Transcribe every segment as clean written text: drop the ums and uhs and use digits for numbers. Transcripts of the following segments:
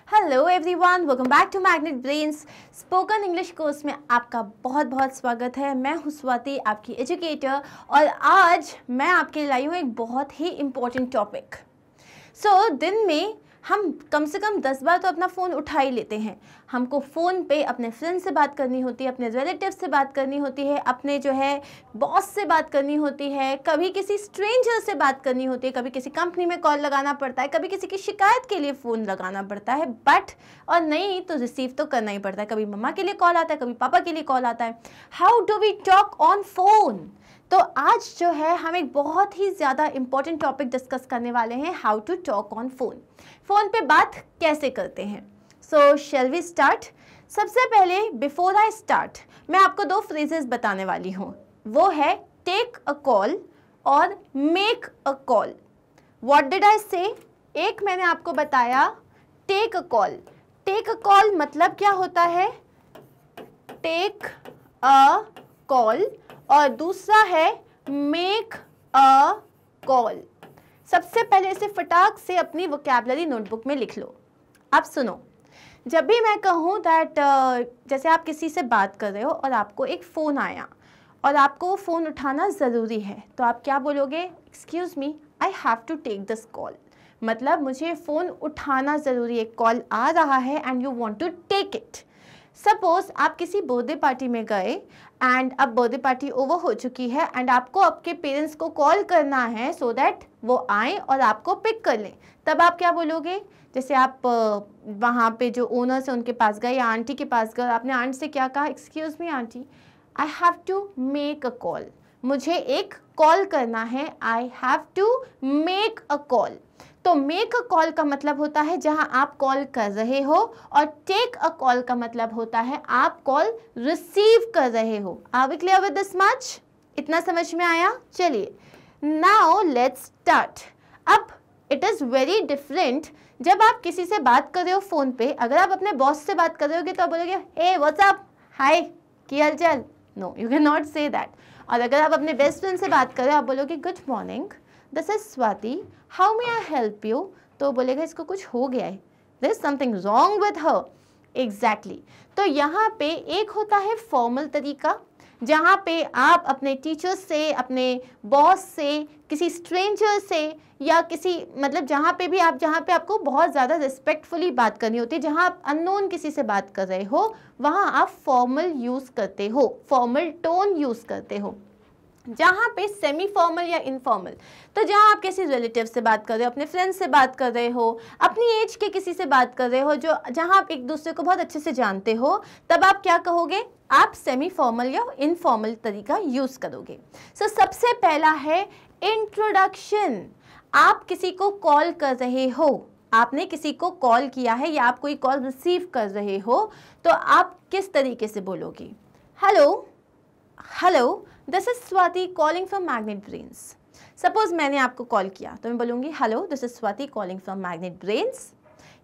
Hello everyone, welcome back to Magnet Brains spoken English course में आपका बहुत बहुत स्वागत है। मैं हूं स्वाति, आपकी एजुकेटर, और आज मैं आपके लिए लाई हूँ एक बहुत ही इम्पोर्टेंट टॉपिक। दिन में हम कम से कम 10 बार तो अपना फ़ोन उठा ही लेते हैं। हमको फ़ोन पे अपने फ्रेंड से बात करनी होती है, अपने रिलेटिव से बात करनी होती है, अपने जो है बॉस से बात करनी होती है, कभी किसी स्ट्रेंजर से बात करनी होती है, कभी किसी कंपनी में कॉल लगाना पड़ता है, कभी किसी की शिकायत के लिए फ़ोन लगाना पड़ता है, बट और नहीं तो रिसीव तो करना ही पड़ता है। कभी मम्मा के लिए कॉल आता है, कभी पापा के लिए कॉल आता है। How do we talk on phone? तो आज जो है हम एक बहुत ही ज़्यादा इम्पॉर्टेंट टॉपिक डिस्कस करने वाले हैं, how to talk on phone. Phone पे बात कैसे करते हैं। So shall we start. सबसे पहले बिफोर आई स्टार्ट मैं आपको 2 फ्रेजेस बताने वाली हूँ। वो है टेक अ कॉल और make a call. What did I say? एक मैंने आपको बताया take a call. Take a call मतलब क्या होता है? Take a call. और दूसरा है मेक अ कॉल। सबसे पहले इसे फटाक से अपनी वोकैबुलरी नोटबुक में लिख लो। अब सुनो, जब भी मैं कहूँ दैट जैसे आप किसी से बात कर रहे हो और आपको एक फ़ोन आया और आपको वो फ़ोन उठाना ज़रूरी है, तो आप क्या बोलोगे? Excuse me, I have to take this call. मतलब मुझे फ़ोन उठाना ज़रूरी है, कॉल आ रहा है and you want to take it. Suppose आप किसी बर्थडे पार्टी में गए एंड अब बर्थडे पार्टी ओवर हो चुकी है एंड आपको आपके पेरेंट्स को कॉल करना है सो दैट वो आए और आपको पिक कर लें। तब आप क्या बोलोगे? जैसे आप वहाँ पे जो ओनर्स है उनके पास गए या आंटी के पास गए, आपने आंटी से क्या कहा? Excuse me aunty, I have to make a call. मुझे एक कॉल करना है, I have to make a call. तो मेक अ कॉल का मतलब होता है जहां आप कॉल कर रहे हो, और टेक अ कॉल का मतलब होता है आप कॉल रिसीव कर रहे हो। Are we clear with this much? इतना समझ में आया? चलिए, नाउ लेट्स स्टार्ट। अब इट इज़ वेरी डिफरेंट जब आप किसी से बात कर रहे हो फ़ोन पे। अगर आप अपने बॉस से बात कर रहे होगे तो आप बोलोगे हे व्हाट्सअप, हाय, की हाल चाल? No, you can not say that. और अगर आप अपने बेस्ट फ्रेंड से बात कर रहे हो, आप बोलोगे good morning, this is Swati, how may I help you? तो बोलेगा इसको कुछ हो गया है, there is something wrong with her. Exactly. तो यहाँ पे एक होता है फॉर्मल तरीका, जहाँ पे आप अपने टीचर से, अपने बॉस से, किसी स्ट्रेंजर से, या किसी मतलब जहाँ पे आपको बहुत ज़्यादा रिस्पेक्टफुली बात करनी होती है, जहाँ आप अननोन किसी से बात कर रहे हो, वहाँ आप फॉर्मल यूज़ करते हो, फॉर्मल टोन यूज़ करते हो। जहाँ पे सेमी फॉर्मल या इनफॉर्मल, तो जहाँ आप किसी रिलेटिव से बात कर रहे हो, अपने फ्रेंड से बात कर रहे हो, अपनी एज के किसी से बात कर रहे हो, जो जहाँ आप एक दूसरे को बहुत अच्छे से जानते हो, तब आप क्या कहोगे? आप सेमी फॉर्मल या इनफॉर्मल तरीका यूज करोगे। सबसे पहला है इंट्रोडक्शन। आप किसी को कॉल कर रहे हो, आपने किसी को कॉल किया है या आप कोई कॉल रिसीव कर रहे हो, तो आप किस तरीके से बोलोगे? Hello, hello, this is Swati calling from Magnet Brains. Suppose मैंने आपको कॉल किया तो मैं बोलूँगी hello, this is Swati calling from Magnet Brains,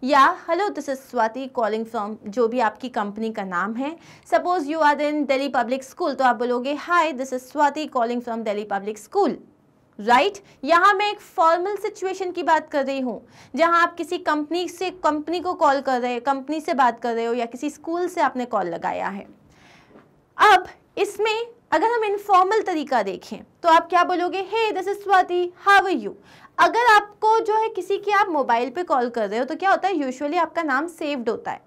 या hello, this is Swati calling from जो भी आपकी कंपनी का नाम है। Suppose you are in Delhi public school, तो आप बोलोगे hi, this is Swati calling from Delhi public school. Right? यहाँ मैं एक फॉर्मल सिचुएशन की बात कर रही हूँ, जहाँ आप किसी कंपनी को कॉल कर रहे हो, कंपनी से बात कर रहे हो, या किसी स्कूल से आपने कॉल लगाया है। अब इसमें अगर हम इनफॉर्मल तरीका देखें तो आप क्या बोलोगे? Hey, this is Swati, how are you? अगर आपको जो है किसी की आप मोबाइल पे कॉल कर रहे हो तो क्या होता है, यूजुअली आपका नाम सेव्ड होता है,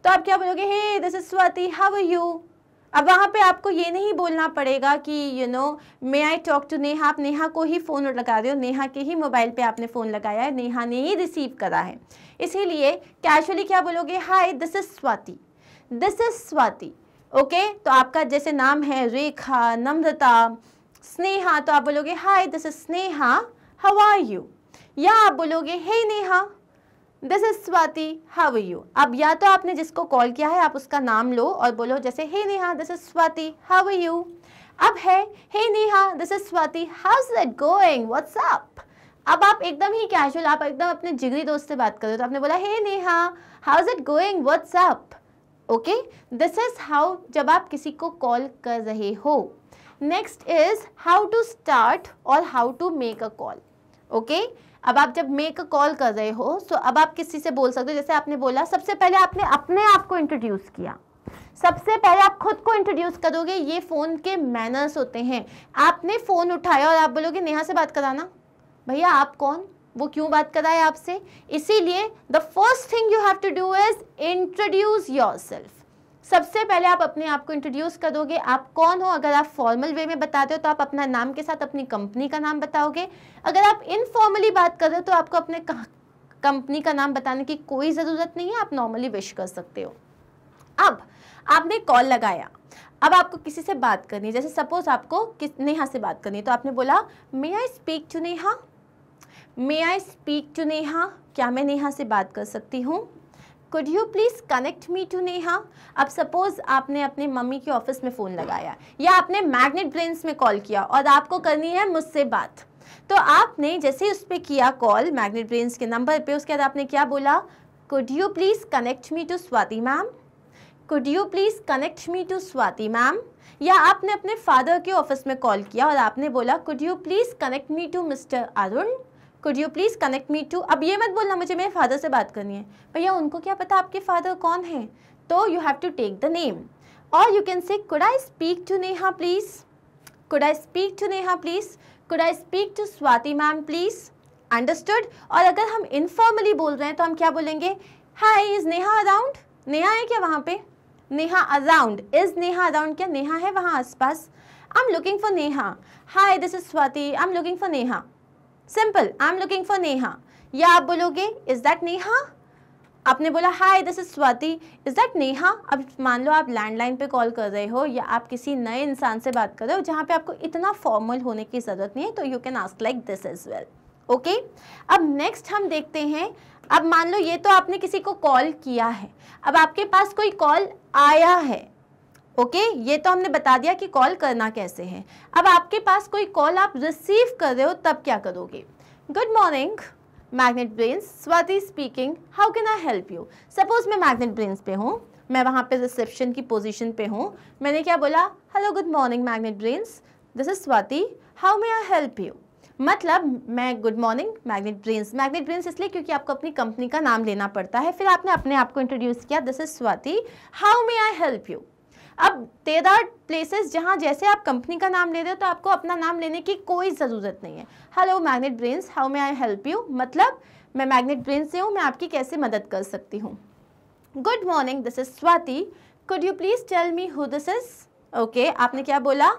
तो आप क्या बोलोगे? Hey, this is Swati, how are you? अब वहाँ पे आपको ये नहीं बोलना पड़ेगा कि may I talk to Neha. आप नेहा को ही फ़ोन लगा रहे हो, नेहा के ही मोबाइल पे आपने फ़ोन लगाया है, नेहा ने ही रिसीव करा है, इसीलिए कैजुअली क्या बोलोगे? Hi, this is Swati, this is Swati. Okay, तो आपका जैसे नाम है रेखा, नम्रता, स्नेहा, तो आप बोलोगे hi, this is Sneha, how are you? या आप बोलोगे hey Neha, this is Swati, how are you? अब या तो आपने जिसको कॉल किया है आप उसका नाम लो और बोलो जैसे hey Neha, this is Swati, how are you? अब है hey Neha, this is Swati, how is it going, what's up? अब आप एकदम ही कैजुअल, आप एकदम अपने जिगरी दोस्त से बात कर रहे हो, तो आपने बोला hey Neha, how is it going, what's up? Okay, this is how जब आप किसी को कॉल कर रहे हो। Next is how to start और how to make a call. Okay, अब आप जब मेक अ कॉल कर रहे हो तो अब आप किसी से बोल सकते हो, जैसे आपने बोला सबसे पहले आपने अपने आप को इंट्रोड्यूस किया, सबसे पहले आप खुद को इंट्रोड्यूस करोगे, ये फ़ोन के मैनर्स होते हैं। आपने फ़ोन उठाया और आप बोलोगे नेहा से बात कराना, भैया आप कौन, वो क्यों बात कराए आपसे। इसीलिए the first thing you have to do is introduce yourself. सबसे पहले आप अपने आप को इंट्रोड्यूस करोगे, आप कौन हो। अगर आप फॉर्मल वे में बताते हो तो आप अपना नाम के साथ अपनी कंपनी का नाम बताओगे। अगर आप इनफॉर्मली बात कर रहे हो तो आपको अपने कंपनी का नाम बताने की कोई ज़रूरत नहीं है, आप नॉर्मली विश कर सकते हो। अब आपने कॉल लगाया, अब आपको किसी से बात करनी है, जैसे सपोज आपको नेहा से बात करनी है, तो आपने बोला may I speak to Neha, may I speak to Neha, क्या मैं नेहा से बात कर सकती हूँ। Could you please connect me to Neha. अब सपोज आपने अपने मम्मी के ऑफिस में फ़ोन लगाया या आपने मैग्नेट ब्रेन्स में कॉल किया और आपको करनी है मुझसे बात, तो आपने जैसे उस पर किया कॉल मैग्नेट ब्रेन्स के नंबर पे, उसके बाद आपने क्या बोला, could you please connect me to Swati ma'am, could you please connect me to Swati ma'am. या आपने अपने फादर के ऑफिस में कॉल किया और आपने बोला could you please connect me to mister Arun, could you please connect me to. अब ये मत बोलना मुझे मेरे फादर से बात करनी है, भैया उनको क्या पता आपके फादर कौन है, तो you have to take the name. और you can say could I speak to Neha please, could I speak to Neha please, could I speak to Swati ma'am please. Understood. और अगर हम इनफॉर्मली बोल रहे हैं तो हम क्या बोलेंगे, हाय इज़ नेहा अराउंड, नेहा है क्या वहाँ पे, Neha around, is Neha around, क्या नेहा है वहाँ आसपास। I am looking for Neha, hi this is Swati, I am looking for Neha, simple, I am looking for Neha. या आप बोलोगे इज दैट नेहा, आपने बोला हाय this is Swati, is that Neha. अब मान लो आप लैंडलाइन पे कॉल कर रहे हो या आप किसी नए इंसान से बात कर रहे हो जहाँ पे आपको इतना फॉर्मल होने की ज़रूरत नहीं है, तो you can ask like this as well. Okay, अब नेक्स्ट हम देखते हैं, अब मान लो ये तो आपने किसी को कॉल किया है, अब आपके पास कोई कॉल आया है। ओके, ये तो हमने बता दिया कि कॉल करना कैसे है। अब आपके पास कोई कॉल आप रिसीव कर रहे हो, तब क्या करोगे। Good morning magnet brains, Swati speaking, how can I help you. Suppose मैं मैग्नेट ब्रेन्स पे हूँ, मैं वहाँ पे रिसेप्शन की पोजीशन पे हूँ, मैंने क्या बोला, hello good morning magnet brains, this is Swati, how may I help you. मतलब मैं गुड मॉर्निंग मैग्नेट ब्रेन्स इसलिए क्योंकि आपको अपनी कंपनी का नाम लेना पड़ता है, फिर आपने अपने आप को इंट्रोड्यूस किया, this is Swati, how may I help you. अब देयर आर प्लेसेस जहाँ जैसे आप कंपनी का नाम ले रहे हो तो आपको अपना नाम लेने की कोई ज़रूरत नहीं है। Hello magnet brains, how may I help you, मतलब मैं मैग्नेट ब्रेन्स से हूँ, मैं आपकी कैसे मदद कर सकती हूँ। Good morning this is Swati, could you please tell me who this is. Okay, आपने क्या बोला,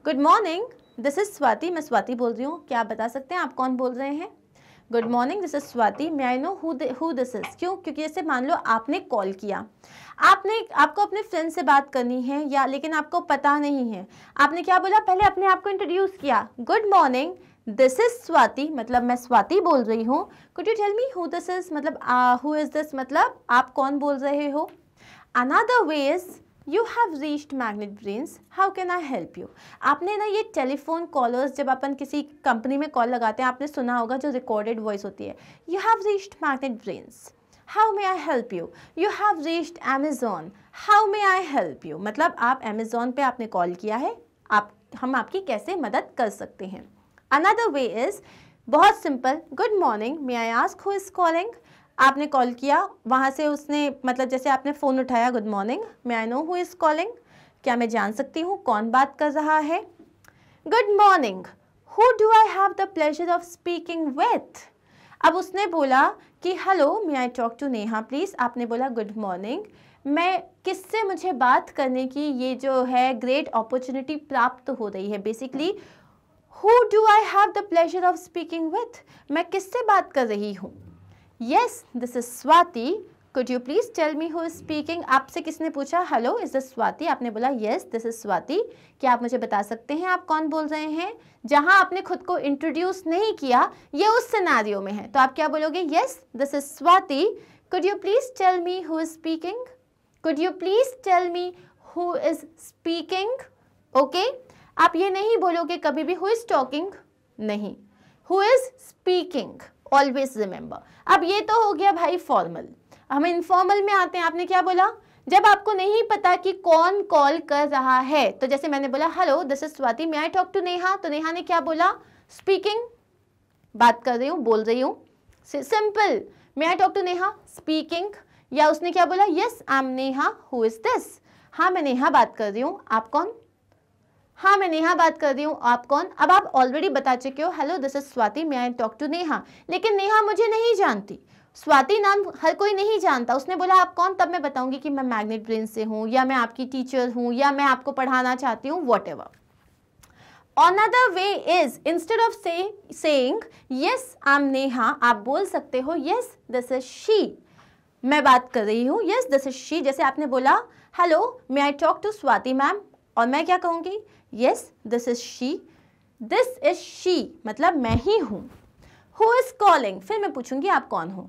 good morning this is Swati, मैं स्वाति बोल रही हूँ, क्या आप बता सकते हैं आप कौन बोल रहे हैं। Good morning this is Swati, may I know who this is. क्यों, क्योंकि जैसे मान लो आपने कॉल किया, आपको अपने फ्रेंड से बात करनी है या लेकिन आपको पता नहीं है, आपने क्या बोला, पहले अपने आप को इंट्रोड्यूस किया, good morning this is Swati, मतलब मैं स्वाति बोल रही हूँ, could you tell me who this is, मतलब हु इज दिस, मतलब आप कौन बोल रहे हो। Another way is you have reached magnet brains, how can I help you. आपने ना ये टेलीफोन कॉलर्स जब अपन किसी कंपनी में कॉल लगाते हैं आपने सुना होगा जो रिकॉर्डेड वॉइस होती है, you have reached magnet brains, how may I help you, you have reached Amazon, how may I help you, मतलब आप अमेजोन पे आपने कॉल किया है, हम आपकी कैसे मदद कर सकते हैं। अनदर वे इज बहुत simple, good morning may I ask who is calling, आपने कॉल किया, वहाँ से उसने मतलब जैसे आपने फ़ोन उठाया, good morning may I know who is calling, क्या मैं जान सकती हूँ कौन बात कर रहा है। Good morning who do I have the pleasure of speaking with. अब उसने बोला कि hello may I talk to Neha please, आपने बोला गुड मॉर्निंग, मैं किससे मुझे बात करने की ये जो है ग्रेट अपॉर्चुनिटी प्राप्त हो रही है। Basically who do I have the pleasure of speaking with, मैं किससे बात कर रही हूँ। Yes, this is Swati. Could you please tell me who is speaking? आपसे किसने पूछा हेलो इज दिस स्वाति, आपने बोला yes this is स्वाति, क्या आप मुझे बता सकते हैं आप कौन बोल रहे हैं। जहां आपने खुद को इंट्रोड्यूस नहीं किया ये उस सिनेरियो में है, तो आप क्या बोलोगे, yes this is Swati, could you please tell me who is speaking, could you please tell me who is speaking. Okay, आप ये नहीं बोलोगे कभी भी who is talking, नहीं, who is speaking, always remember. अब ये तो हो गया भाई फॉर्मल, हम इनफॉर्मल में आते हैं। आपने क्या बोला, जब आपको नहीं पता कि कौन कॉल कर रहा है, तो जैसे मैंने बोला hello this is Swati may I talk to Neha, तो नेहा ने क्या बोला, स्पीकिंग, बात कर रही हूँ, बोल रही हूँ, simple. May I talk to Neha, speaking, या उसने क्या बोला, yes I am Neha, who is this, हाँ मैं नेहा बात कर रही हूँ, आप कौन, हाँ मैं नेहा बात कर रही हूँ, आप कौन। अब आप ऑलरेडी बता चुके हो, hello this is Swati, may I talk to Neha, लेकिन नेहा मुझे नहीं जानती, स्वाति नाम हर कोई नहीं जानता, उसने बोला आप कौन, तब मैं बताऊंगी कि मैं मैग्नेट ब्रेन से हूँ, या मैं आपकी टीचर हूँ, या मैं आपको पढ़ाना चाहती हूँ, what ever. Another way is, instead of saying yes I'm Neha, आप बोल सकते हो yes this is she, मैं बात कर रही हूँ, yes this is she। जैसे आपने बोला hello may I talk to Swati ma'am, और मैं क्या कहूँगी, yes this is she, this is she मतलब मैं ही हूँ। Who is calling, फिर मैं पूछूंगी आप कौन हो,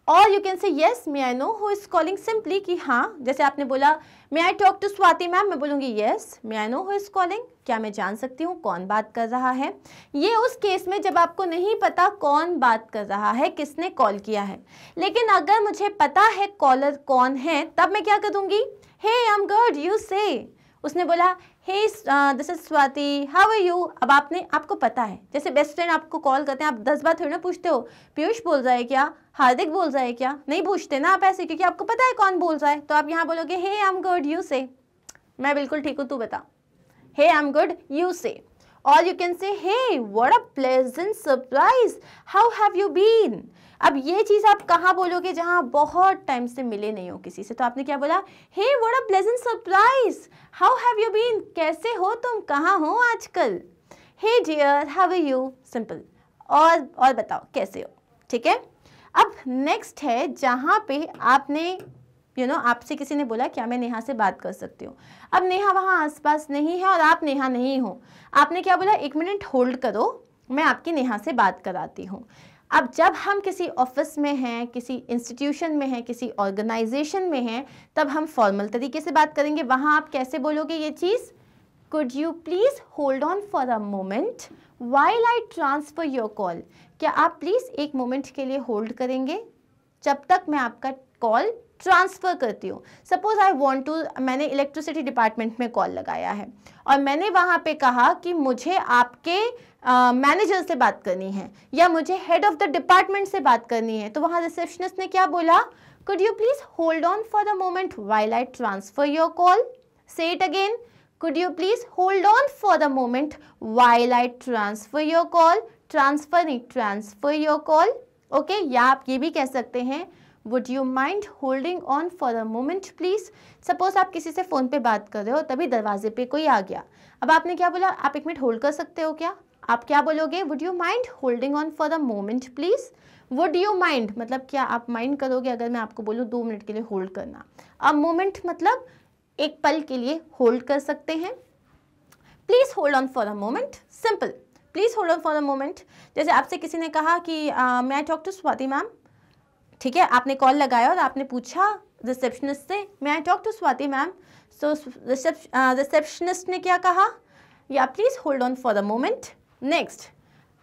और you can say yes may I know who is calling, simply कि हाँ, जैसे आपने बोला may I talk to Swati ma'am, मैं बोलूँगी yes may I know who is calling, क्या मैं जान सकती हूँ कौन बात कर रहा है। ये उस केस में जब आपको नहीं पता कौन बात कर रहा है, किसने कॉल किया है, लेकिन अगर मुझे पता है कॉलर कौन है, तब मैं क्या कर दूंगी, hey I am good, you say. उसने बोला hey this is Swati, how are you. अब आपको पता है, जैसे बेस्ट फ्रेंड आपको कॉल करते हैं, आप 10 बार थोड़ी ना पूछते हो पीयूष बोल रहा है क्या, हार्दिक बोल रहा है क्या, नहीं पूछते ना आप ऐसे, क्योंकि आपको पता है कौन बोल रहा है। तो आप यहाँ बोलोगे hey I am good, you say, मैं बिल्कुल ठीक हूँ तू बता, hey I am good, you say. और you can say hey what a pleasant surprise, how have you been. अब ये चीज़ आप कहाँ बोलोगे, जहाँ बहुत टाइम से मिले नहीं हो किसी से, तो आपने क्या बोला, hey what a pleasant surprise, how have you been, कैसे हो तुम, कहाँ हो आजकल, hey dear how are you, simple. और बताओ कैसे हो, ठीक है। अब नेक्स्ट है जहाँ पे आपने आपसे किसी ने बोला क्या मैं नेहा से बात कर सकती हूँ। अब नेहा वहाँ आसपास नहीं है और आप नेहा नहीं हो, आपने क्या बोला, 1 मिनट होल्ड करो, मैं आपकी नेहा से बात कराती हूँ। अब जब हम किसी ऑफिस में हैं, किसी इंस्टीट्यूशन में हैं, किसी ऑर्गेनाइजेशन में हैं, तब हम फॉर्मल तरीके से बात करेंगे। वहाँ आप कैसे बोलोगे ये चीज़, could you please hold on for a moment while I transfer your call, क्या आप प्लीज़ 1 मोमेंट के लिए होल्ड करेंगे जब तक मैं आपका कॉल ट्रांसफ़र करती हूँ। सपोज आई वांट टू, मैंने इलेक्ट्रिसिटी डिपार्टमेंट में कॉल लगाया है और मैंने वहाँ पे कहा कि मुझे आपके मैनेजर से बात करनी है या मुझे हेड ऑफ द डिपार्टमेंट से बात करनी है, तो वहाँ रिसेप्शनिस्ट ने क्या बोला, could you please hold on for the moment while I transfer your call. Say it again, could you please hold on for the moment while I transfer your call, transfer नहीं, transfer your call, okay। या आप ये भी कह सकते हैं would you mind holding on for a moment please। Suppose आप किसी से फ़ोन पे बात कर रहे हो, तभी दरवाजे पे कोई आ गया, अब आपने क्या बोला, आप 1 मिनट होल्ड कर सकते हो क्या, आप क्या बोलोगे, would you mind holding on for the moment please। would you mind मतलब क्या आप माइंड करोगे अगर मैं आपको बोलूँ 2 मिनट के लिए होल्ड करना। अब मोमेंट मतलब 1 पल के लिए होल्ड कर सकते हैं। Please hold on for a moment, simple, please hold on for a moment. जैसे आपसे किसी ने कहा कि मैं I talk to Swati ma'am, ठीक है, आपने कॉल लगाया और आपने पूछा रिसेप्शनिस्ट से मैं I talk to Swati ma'am, so receptionist ने क्या कहा, या please hold on for a moment. Next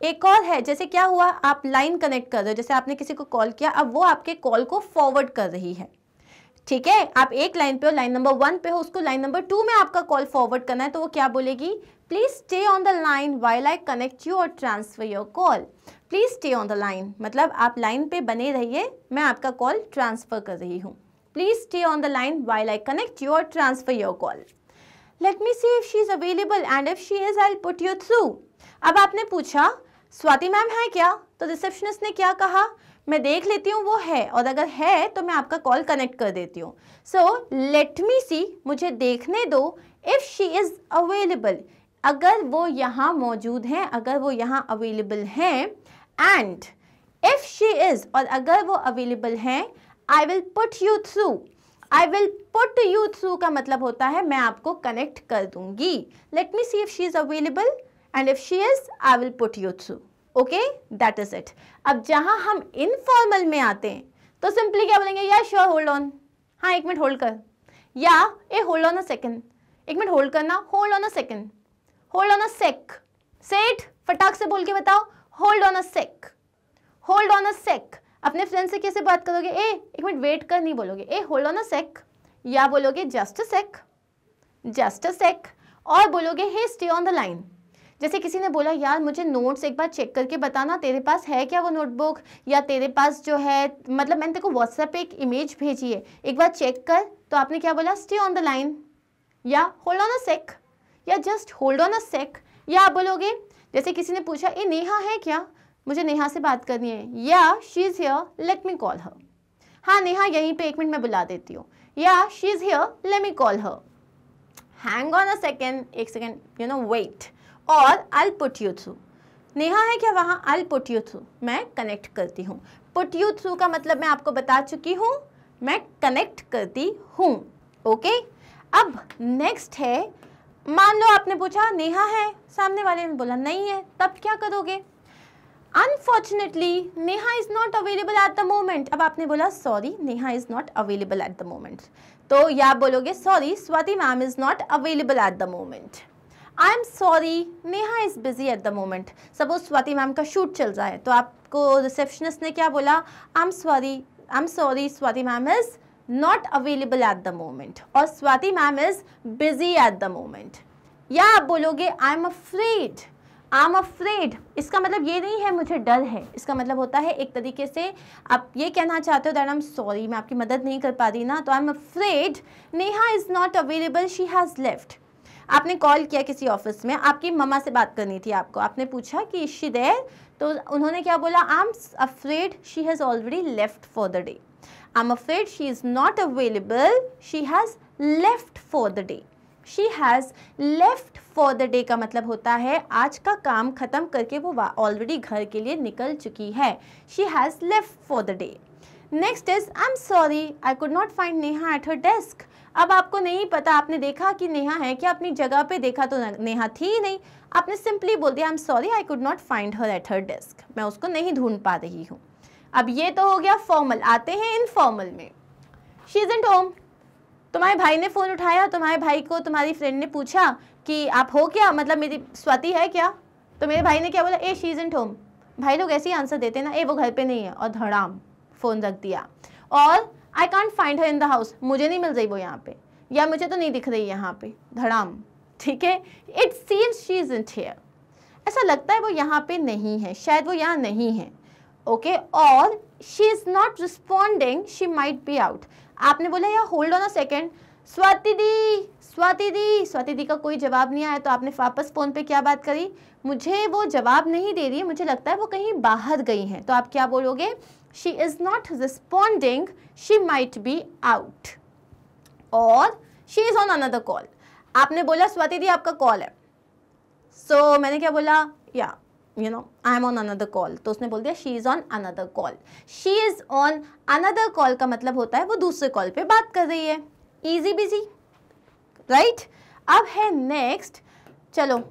एक और है, जैसे क्या हुआ, आप लाइन कनेक्ट कर रहे हो, जैसे आपने किसी को कॉल किया, अब वो आपके कॉल को फॉरवर्ड कर रही है, ठीक है, आप एक लाइन पे हो, लाइन नंबर 1 पे हो, उसको लाइन नंबर 2 में आपका कॉल फॉरवर्ड करना है, तो वो क्या बोलेगी, please stay on the line while I connect you और transfer your call. Please stay on the line मतलब आप लाइन पे बने रहिए, मैं आपका कॉल ट्रांसफर कर रही हूँ। Please stay on the line while I connect you और transfer your call. Let me see if she is available and if she is I will put you through. अब आपने पूछा स्वाति मैम है क्या, तो रिसेप्शनिस्ट ने क्या कहा, मैं देख लेती हूँ वो है, और अगर है तो मैं आपका कॉल कनेक्ट कर देती हूँ। सो लेट मी सी, मुझे देखने दो, इफ़ शी इज़ अवेलेबल, अगर वो यहाँ मौजूद हैं, अगर वो यहाँ अवेलेबल हैं, एंड इफ़ शी इज़, और अगर वो अवेलेबल हैं, आई will put you through. I will put you through का मतलब होता है मैं आपको कनेक्ट कर दूंगी। Late me see if she is available and if she is I will put you through. Okay, that is it. अब जहां हम इनफॉर्मल में आते हैं तो सिंपली क्या बोलेंगे, या श्योर होल्ड ऑन, हाँ 1 मिनट होल्ड कर, या ए hold on a second, 1 minute hold करना, hold on a second, hold on a sec, सेट फटाक से बोल के बताओ, hold on a sec, hold on a sec. अपने फ्रेंड से कैसे बात करोगे, ए 1 मिनट वेट कर नहीं बोलोगे, ए होल्ड ऑन अ सेक, या बोलोगे just a sec, just a सेक, और बोलोगे हे स्टे ऑन द लाइन। जैसे किसी ने बोला यार मुझे नोट्स एक बार चेक करके बताना, तेरे पास है क्या वो नोटबुक, या तेरे पास जो है मतलब मैंने तेरे को व्हाट्सएप पे एक इमेज भेजी है, एक बार चेक कर। तो आपने क्या बोला, स्टे ऑन द लाइन, या होल्ड ऑन अ सेक, या जस्ट होल्ड ऑन अ सेक। या आप बोलोगे, जैसे किसी ने पूछा ये नेहा है क्या, मुझे नेहा से बात करनी है, या she is here let me call हर। हाँ नेहा यहीं पे, 1 मिनट में बुला देती हूँ, या she is here let me call her, hang on a second, 1 second, you know wait, और I put you through. Neha है क्या वहाँ, आई पुट यू थ्रू, मैं कनेक्ट करती हूँ। पुट यू थ्रू का मतलब मैं आपको बता चुकी हूँ, मैं कनेक्ट करती हूँ। ओके, अब नेक्स्ट है, मान लो आपने पूछा नेहा है, सामने वाले ने बोला नहीं है, तब क्या करोगे। Unfortunately Neha is not available at the moment. अब आपने बोला sorry Neha is not available at the moment, तो या आप बोलोगे sorry Swati ma'am is not available at the moment. I am sorry Neha is busy at the moment. Suppose Swati ma'am का shoot चल रहा है, तो आपको रिसेप्शनिस्ट ने क्या बोला, आई am sorry Swati ma'am is not available at the moment, और Swati ma'am is busy at the moment. या आप बोलोगे आई एम अफ्रेड, इसका मतलब ये नहीं है मुझे डर है, इसका मतलब होता है एक तरीके से आप ये कहना चाहते हो दैट आई एम सॉरी मैं आपकी मदद नहीं कर पा रही ना, तो आई am afraid Neha is not available she has left. आपने कॉल किया किसी ऑफिस में, आपकी मम्मा से बात करनी थी आपको, आपने पूछा कि इज शी देयर, तो उन्होंने क्या बोला, आई am afraid she has already left for the day. I am afraid she is not available she has left for the day. She has left for the day का मतलब होता है आज का काम खत्म करके वो ऑलरेडी घर के लिए निकल चुकी है। She has left for the day. Next is I am sorry I could not find Neha at her desk. अब आपको नहीं पता, आपने देखा कि नेहा है क्या, अपनी जगह पे देखा तो नेहा थी ही नहीं, आपने सिंपली बोल दिया आई am sorry I could not find her at her desk, मैं उसको नहीं ढूंढ पा रही हूँ। अब ये तो हो गया फॉर्मल, आते हैं इनफॉर्मल में। शी इज़न्ट होम, तुम्हारे भाई ने फ़ोन उठाया, तुम्हारे भाई को तुम्हारी फ्रेंड ने पूछा कि आप हो क्या, मतलब मेरी स्वाति है क्या, तो मेरे भाई ने क्या बोला, ए शी इज़न्ट होम। भाई लोग ऐसे ही आंसर देते हैं ना, ए वो घर पे नहीं है, और धड़ाम फ़ोन रख दिया। और I can't find her in the house, मुझे नहीं मिल रही वो यहाँ पे, या मुझे तो नहीं दिख रही यहाँ पे, धड़ाम। ठीक है, it seems she isn't here, ऐसा लगता है वो यहाँ पे नहीं है, शायद वो यहाँ नहीं है। ओके, और she is not responding she might be out. आपने बोला यार hold on a second, Swati दी का कोई जवाब नहीं आया, तो आपने वापस फ़ोन पे क्या बात करी, मुझे वो जवाब नहीं दे रही है, मुझे लगता है वो कहीं बाहर गई हैं, तो आप क्या बोलोगे, she is not responding she might be out, और she is on another call. आपने बोला स्वाति दी आपका कॉल है, सो मैंने क्या बोला, या you know I am on another call, तो उसने बोल दिया she is on another call. She is on another call का मतलब होता है वो दूसरे कॉल पे बात कर रही है, ईजी बिजी, राइट। अब है नेक्स्ट, चलो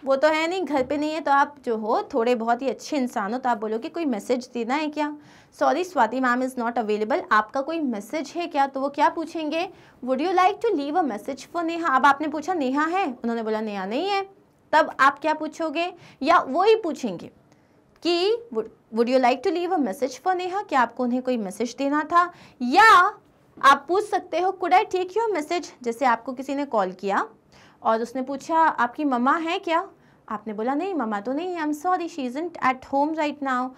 वो तो है नहीं, घर पे नहीं है, तो आप जो हो थोड़े बहुत ही अच्छे इंसान हो, तो आप बोलोगे कोई मैसेज देना है क्या, sorry Swati ma'am is not available, आपका कोई मैसेज है क्या, तो वो क्या पूछेंगे, would you like to leave a message for Neha. अब आपने पूछा नेहा है, उन्होंने बोला नेहा नहीं है, तब आप क्या पूछोगे, या वो ही पूछेंगे कि would you like to leave a message for Neha, क्या आपको उन्हें कोई मैसेज देना था, या आप पूछ सकते हो could I take your message. जैसे आपको किसी ने कॉल किया और उसने पूछा आपकी मम्मा है क्या, आपने बोला नहीं मम्मा तो नहीं है, I am sorry she isn't at home right now,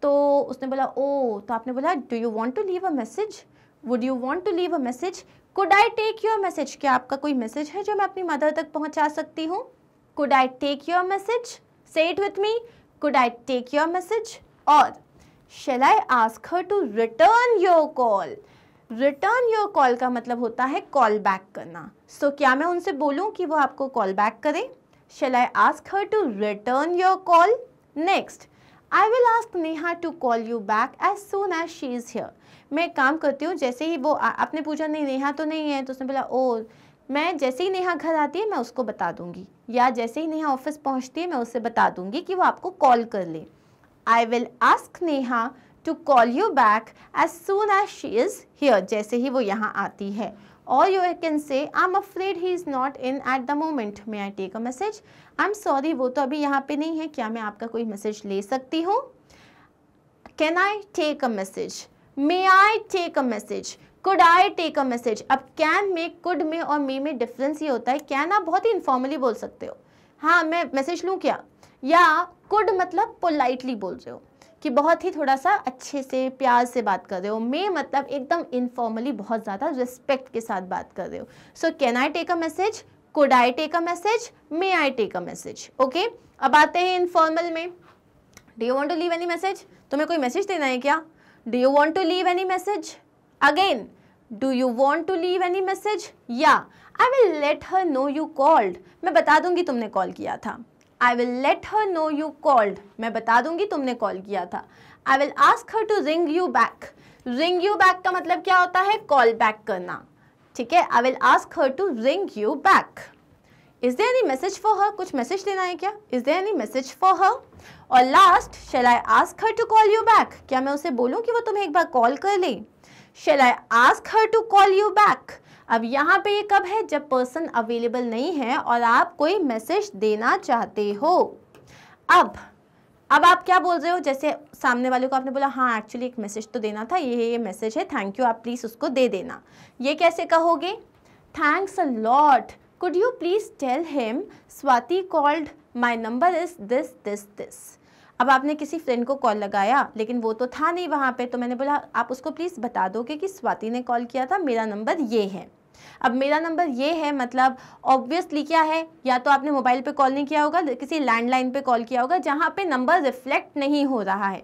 तो उसने बोला ओ, तो आपने बोला do you want to leave a message, would you want to leave a message, could I take your message, क्या आपका कोई मैसेज है जो मैं अपनी मदर तक पहुंचा सकती हूँ। Could I take your message? Say it with me. Could I take your message? Or shall I ask her to return your call? Return your call का मतलब होता है call back करना। So क्या मैं उनसे बोलूँ कि वो आपको call back करें? Shall I ask her to return your call? Next, I will ask Neha to call you back as soon as she is here. मैं एक काम करती हूँ, जैसे ही वो आपने पूछा नहीं नेहा तो नहीं है, तो उसने बोला ओ, मैं जैसे ही नेहा घर आती है मैं उसको बता दूंगी, या जैसे ही नेहा ऑफिस पहुंचती है मैं उससे बता दूंगी कि वो आपको कॉल कर ले। I will ask Neha to call you back as soon as she is here, जैसे ही वो यहाँ आती है। और you can say I am afraid he is not in at the moment, may I take a message, I am sorry वो तो अभी यहाँ पे नहीं है, क्या मैं आपका कोई मैसेज ले सकती हूँ। Can I take a message, may I take a message, could I take a message. अब कैन में, कुड में और मे में डिफरेंस ये होता है, कैन आप बहुत ही इनफॉर्मली बोल सकते हो, हाँ मैं मैसेज लूँ क्या, या कुड मतलब पोलाइटली बोल रहे हो कि बहुत ही थोड़ा सा अच्छे से प्यार से बात कर रहे हो, मे मतलब एकदम इनफॉर्मली बहुत ज़्यादा रिस्पेक्ट के साथ बात कर रहे हो। So can I take a message, could I take a message, may I take a message. Okay, अब आते हैं इनफॉर्मल में। Do you want to leave any message, तुम्हें कोई मैसेज देना है क्या? Do you want to leave any message, again do you want to leave any message, या I will let her know you called, मैं बता दूंगी तुमने कॉल किया था। I will let her know you called, मैं बता दूंगी तुमने कॉल किया था। I will ask her to ring you back, ring you back का मतलब क्या होता है, कॉल बैक करना, ठीक है। I will ask her to ring you back. Is there any message for her, कुछ मैसेज देना है क्या, is there any message for her. और last, shall I ask her to call you back, क्या मैं उसे बोलूं कि वो तुम्हें एक बार कॉल कर ले। Shall I ask her to call you back. अब यहाँ पे ये कब है, जब पर्सन अवेलेबल नहीं है और आप कोई मैसेज देना चाहते हो। अब आप क्या बोल रहे हो, जैसे सामने वाले को आपने बोला हाँ एक्चुअली एक मैसेज तो देना था, ये मैसेज है, थैंक यू, आप प्लीज़ उसको दे देना। ये कैसे कहोगे, thanks a lot, could you please tell him Swati called, my number is this this this. अब आपने किसी फ्रेंड को कॉल लगाया लेकिन वो तो था नहीं वहाँ पे, तो मैंने बोला आप उसको प्लीज़ बता दोगे कि स्वाति ने कॉल किया था, मेरा नंबर ये है। अब मेरा नंबर ये है मतलब ऑब्वियसली क्या है, या तो आपने मोबाइल पे कॉल नहीं किया होगा, किसी लैंडलाइन पे कॉल किया होगा जहाँ पे नंबर रिफ्लेक्ट नहीं हो रहा है,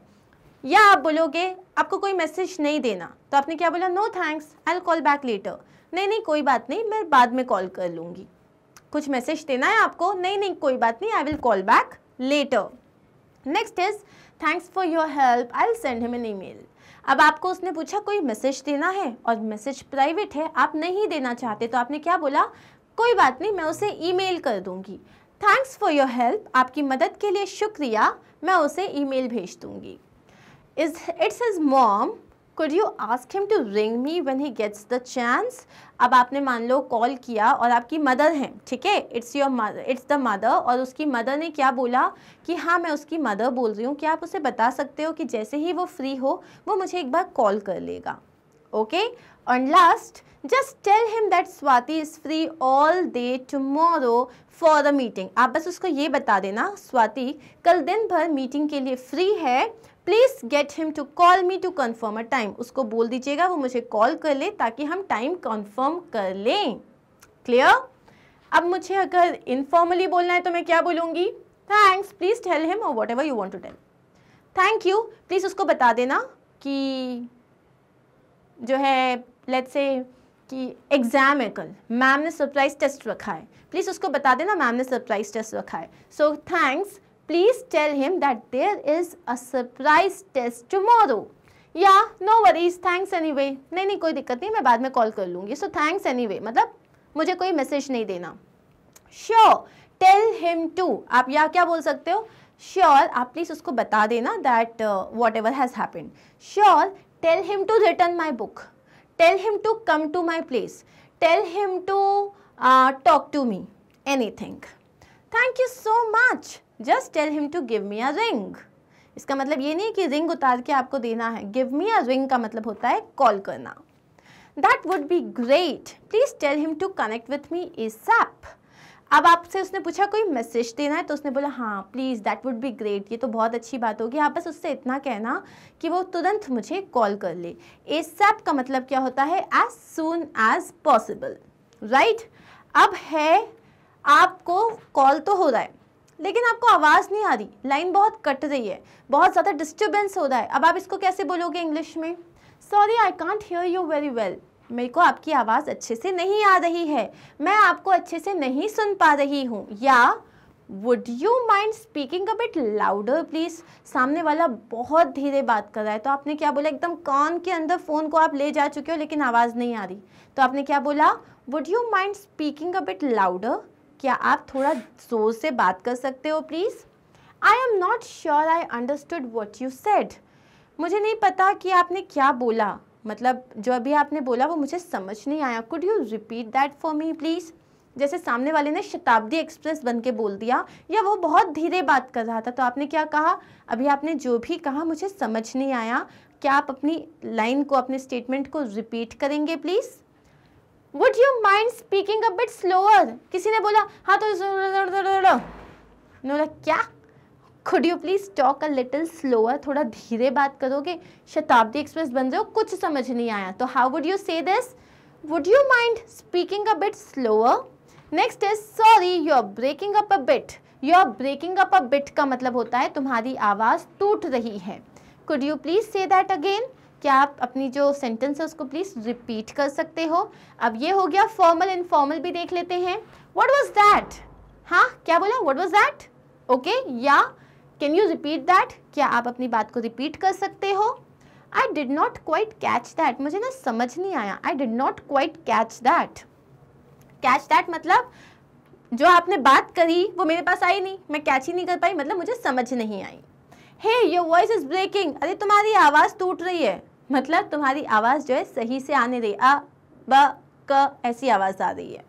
या आप बोलोगे आपको कोई मैसेज नहीं देना, तो आपने क्या बोला, no thanks I will call back later, नहीं कोई बात नहीं मैं बाद में कॉल कर लूँगी। कुछ मैसेज देना है आपको, नहीं कोई बात नहीं आई will call back letter. Next is thanks for your help, I will send him an email. अब आपको उसने पूछा कोई मैसेज देना है और मैसेज प्राइवेट है, आप नहीं देना चाहते, तो आपने क्या बोला, कोई बात नहीं मैं उसे ईमेल कर दूंगी। थैंक्स फॉर योर हेल्प, आपकी मदद के लिए शुक्रिया, मैं उसे ईमेल भेज दूंगी। It's his mom, could you ask him to ring me when he gets the chance. अब आपने मान लो कॉल किया और आपकी मदर है, ठीक है, it's your mother, it's the mother, और उसकी मदर ने क्या बोला कि हाँ मैं उसकी मदर बोल रही हूँ, क्या आप उसे बता सकते हो कि जैसे ही वो फ्री हो वो मुझे एक बार कॉल कर लेगा। Okay, and last, just tell him that Swati is free all day tomorrow for the meeting. आप बस उसको ये बता देना स्वाति कल दिन भर मीटिंग के लिए फ्री है, please get him to call me to confirm a time. उसको बोल दीजिएगा वो मुझे कॉल कर ले ताकि हम टाइम कन्फर्म कर लें। क्लियर? अब मुझे अगर इनफॉर्मली बोलना है तो मैं क्या बोलूँगी, थैंक्स प्लीज टेल हिम और whatever you want to tell. Thank you, please उसको बता देना कि जो है लेट्स से कि एग्ज़ाम है कल, मैम ने सरप्राइज टेस्ट रखा है, प्लीज़ उसको बता देना मैम ने सरप्राइज टेस्ट रखा है। So thanks, please tell him that there is a surprise test tomorrow, या नो वरीज थैंक्स एनीवे, नहीं कोई दिक्कत नहीं मैं बाद में कॉल कर लूँगी। सो थैंक्स एनीवे मतलब मुझे कोई मैसेज नहीं देना। श्योर, टेल हिम टू, आप या क्या बोल सकते हो, श्योर आप प्लीज़ उसको बता देना that whatever has happened. Sure, tell him to return my book, tell him to come to my place, tell him to talk to me, anything. Thank you so much, just tell him to give me a ring. इसका मतलब ये नहीं कि ring उतार के आपको देना है, गिव मी अ रिंग का मतलब होता है कॉल करना। That would be great, please tell him to connect with me ASAP। अब आपसे उसने पूछा कोई मैसेज देना है तो उसने बोला हाँ please that would be great, ये तो बहुत अच्छी बात होगी। आप बस उससे इतना कहना कि वो तुरंत मुझे कॉल कर ले। ASAP का मतलब क्या होता है, as soon as possible, right. अब है आपको कॉल तो हो रहा है लेकिन आपको आवाज़ नहीं आ रही, लाइन बहुत कट रही है, बहुत ज़्यादा डिस्टर्बेंस हो रहा है। अब आप इसको कैसे बोलोगे इंग्लिश में, sorry I can't hear you very well, मेरे को आपकी आवाज़ अच्छे से नहीं आ रही है, मैं आपको अच्छे से नहीं सुन पा रही हूँ। या would you mind speaking a bit louder please, सामने वाला बहुत धीरे बात कर रहा है तो आपने क्या बोला, एकदम कान के अंदर फ़ोन को आप ले जा चुके हो लेकिन आवाज़ नहीं आ रही, तो आपने क्या बोला, would you mind speaking a bit louder, क्या आप थोड़ा ज़ोर से बात कर सकते हो please. I am not sure I understood what you said, मुझे नहीं पता कि आपने क्या बोला, मतलब जो अभी आपने बोला वो मुझे समझ नहीं आया, could you repeat that for me please. जैसे सामने वाले ने शताब्दी एक्सप्रेस बन के बोल दिया या वो बहुत धीरे बात कर रहा था तो आपने क्या कहा, अभी आपने जो भी कहा मुझे समझ नहीं आया, क्या आप अपनी लाइन को, अपने स्टेटमेंट को रिपीट करेंगे please. Would you mind speaking a bit slower, किसी ने बोला हाँ तो नो क्या? Could you please talk a little slower? थोड़ा धीरे बात करोगे? शताब्दी एक्सप्रेस बन रहे हो, कुछ समझ नहीं आया. तो how would you say this? Would you mind speaking a bit slower? Next is sorry, you're breaking up a bit. You're breaking up a bit का मतलब होता है तुम्हारी आवाज़ टूट रही है. Could you please say that again? क्या आप अपनी जो सेंटेंस है उसको प्लीज रिपीट कर सकते हो? अब ये हो गया फॉर्मल. इनफॉर्मल भी देख लेते हैं. What was that? हाँ, क्या बोला? What was that? Okay, या कैन यू रिपीट दैट? क्या आप अपनी बात को रिपीट कर सकते हो? I did not quite catch that. मुझे ना समझ नहीं आया. I did not quite catch that. Catch that मतलब जो आपने बात करी वो मेरे पास आई नहीं, मैं कैच ही नहीं कर पाई, मतलब मुझे समझ नहीं आई. हे योर वॉइस इज ब्रेकिंग. अरे तुम्हारी आवाज़ टूट रही है, मतलब तुम्हारी आवाज़ जो है सही से आने रही. अ ब क ऐसी आवाज़ आ रही है.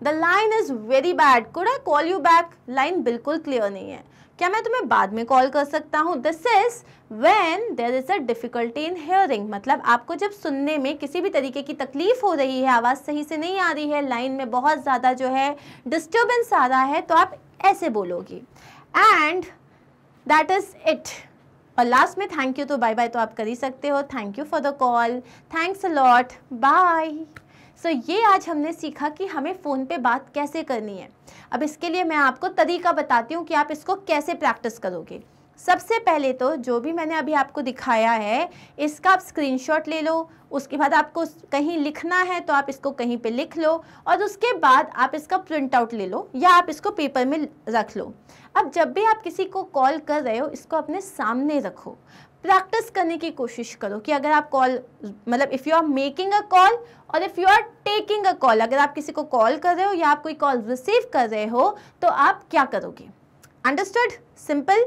The line is very bad. Could I call you back? Line बिल्कुल क्लियर नहीं है. क्या मैं तुम्हें बाद में कॉल कर सकता हूँ? This is when there is a difficulty in hearing. मतलब आपको जब सुनने में किसी भी तरीके की तकलीफ हो रही है, आवाज़ सही से नहीं आ रही है, लाइन में बहुत ज़्यादा जो है डिस्टर्बेंस आ रहा है, तो आप ऐसे बोलोगी. And that is it. और लास्ट में थैंक यू तो बाय बाय तो आप कर ही सकते हो. Thank you for the call, thanks a lot, bye. So ये आज हमने सीखा कि हमें फ़ोन पे बात कैसे करनी है. अब इसके लिए मैं आपको तरीका बताती हूँ कि आप इसको कैसे प्रैक्टिस करोगे. सबसे पहले तो जो भी मैंने अभी आपको दिखाया है इसका आप स्क्रीनशॉट ले लो. उसके बाद आपको कहीं लिखना है तो आप इसको कहीं पे लिख लो, और उसके बाद आप इसका प्रिंट आउट ले लो या आप इसको पेपर में रख लो. अब जब भी आप किसी को कॉल कर रहे हो इसको अपने सामने रखो. प्रैक्टिस करने की कोशिश करो कि अगर आप कॉल मतलब if you are making a call और if you are taking a call, अगर आप किसी को कॉल कर रहे हो या आप कोई कॉल रिसीव कर रहे हो तो आप क्या करोगे. अंडरस्टूड? सिंपल.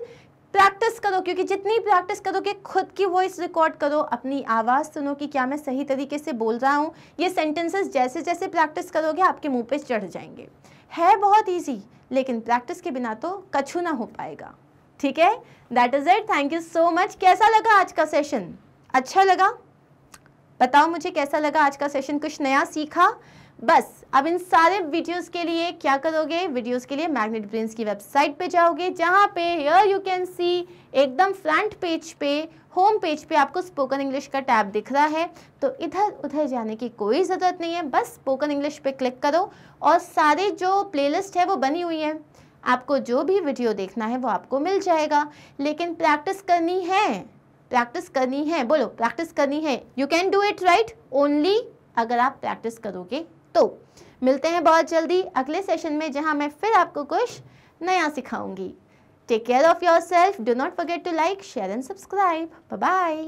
प्रैक्टिस करो, क्योंकि जितनी प्रैक्टिस करोगे खुद की वॉइस रिकॉर्ड करो, अपनी आवाज़ सुनो कि क्या मैं सही तरीके से बोल रहा हूँ. ये सेंटेंसेस जैसे जैसे प्रैक्टिस करोगे आपके मुंह पे चढ़ जाएंगे. है बहुत ईजी, लेकिन प्रैक्टिस के बिना तो कछु ना हो पाएगा. ठीक है, that is it. Thank you so much. कैसा लगा आज का सेशन? अच्छा लगा? बताओ मुझे कैसा लगा आज का सेशन. कुछ नया सीखा? बस अब इन सारे वीडियोस के लिए क्या करोगे? वीडियोस के लिए मैग्नेट ब्रेन्स की वेबसाइट पे जाओगे, जहाँ पे हियर यू कैन सी एकदम फ्रंट पेज पे, होम पेज पे आपको स्पोकन इंग्लिश का टैब दिख रहा है. तो इधर उधर जाने की कोई ज़रूरत नहीं है, बस स्पोकन इंग्लिश पे क्लिक करो और सारे जो प्लेलिस्ट है वो बनी हुई है. आपको जो भी वीडियो देखना है वो आपको मिल जाएगा. लेकिन प्रैक्टिस करनी है, प्रैक्टिस करनी है. बोलो, प्रैक्टिस करनी है. You can do it right only अगर आप प्रैक्टिस करोगे तो. मिलते हैं बहुत जल्दी अगले सेशन में, जहां मैं फिर आपको कुछ नया सिखाऊंगी. Take care of yourself. Do not forget to like, share and subscribe. Bye bye.